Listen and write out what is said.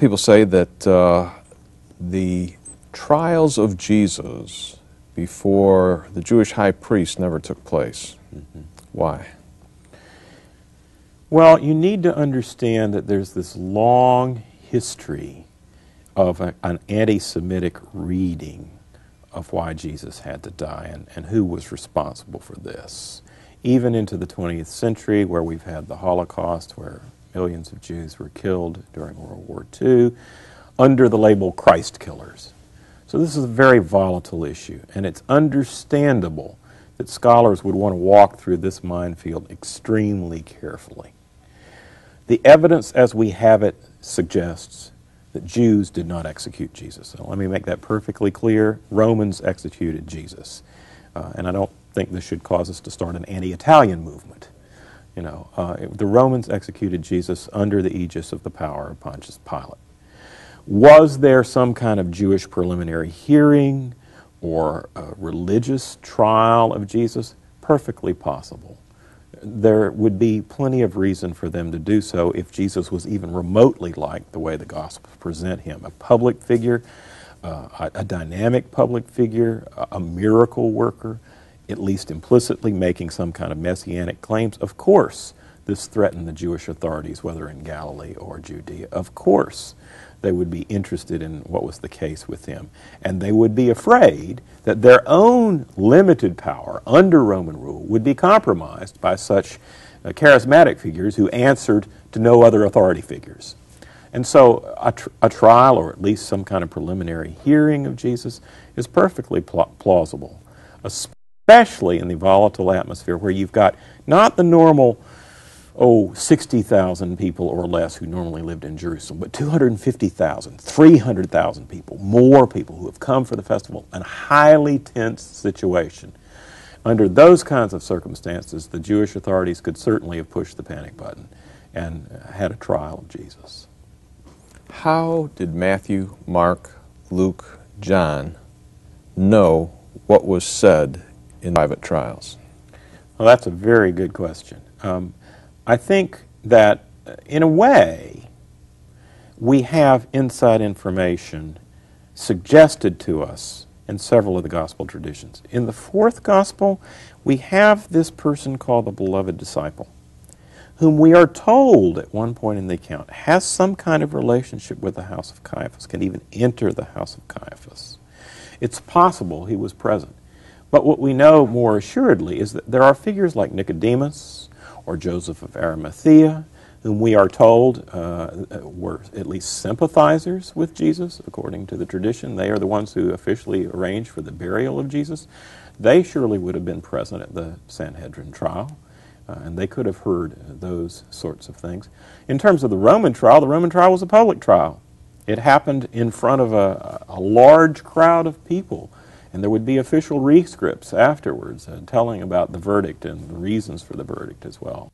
People say that the trials of Jesus before the Jewish high priest never took place. Mm-hmm. Why? Well, you need to understand that there's this long history of an anti-Semitic reading of why Jesus had to die and who was responsible for this. Even into the 20th century, where we've had the Holocaust, where millions of Jews were killed during World War II, under the label Christ killers. So this is a very volatile issue, and it's understandable that scholars would want to walk through this minefield extremely carefully. The evidence as we have it suggests that Jews did not execute Jesus. So let me make that perfectly clear. Romans executed Jesus. And I don't think this should cause us to start an anti-Italian movement. The Romans executed Jesus under the aegis of the power of Pontius Pilate. Was there some kind of Jewish preliminary hearing or a religious trial of Jesus? Perfectly possible. There would be plenty of reason for them to do so if Jesus was even remotely like the way the Gospels present him. A public figure, a dynamic public figure, a miracle worker, at least implicitly making some kind of messianic claims. Of course, this threatened the Jewish authorities, whether in Galilee or Judea. Of course, they would be interested in what was the case with him. And they would be afraid that their own limited power under Roman rule would be compromised by such charismatic figures who answered to no other authority figures. And so a trial, or at least some kind of preliminary hearing of Jesus, is perfectly plausible, especially in the volatile atmosphere where you've got not the normal 60,000 people or less who normally lived in Jerusalem, but 250,000, 300,000 people, more people who have come for the festival, a highly tense situation. Under those kinds of circumstances, the Jewish authorities could certainly have pushed the panic button and had a trial of Jesus. How did Matthew, Mark, Luke, John know what was said in private trials? Well, that's a very good question. I think that, in a way, we have inside information suggested to us in several of the gospel traditions. In the fourth gospel, we have this person called the beloved disciple, whom we are told at one point in the account has some kind of relationship with the house of Caiaphas, can even enter the house of Caiaphas. It's possible he was present. But what we know more assuredly is that there are figures like Nicodemus or Joseph of Arimathea, whom we are told were at least sympathizers with Jesus, according to the tradition. They are the ones who officially arranged for the burial of Jesus. They surely would have been present at the Sanhedrin trial, and they could have heard those sorts of things. In terms of the Roman trial was a public trial. It happened in front of a large crowd of people, and there would be official rescripts afterwards telling about the verdict and the reasons for the verdict as well.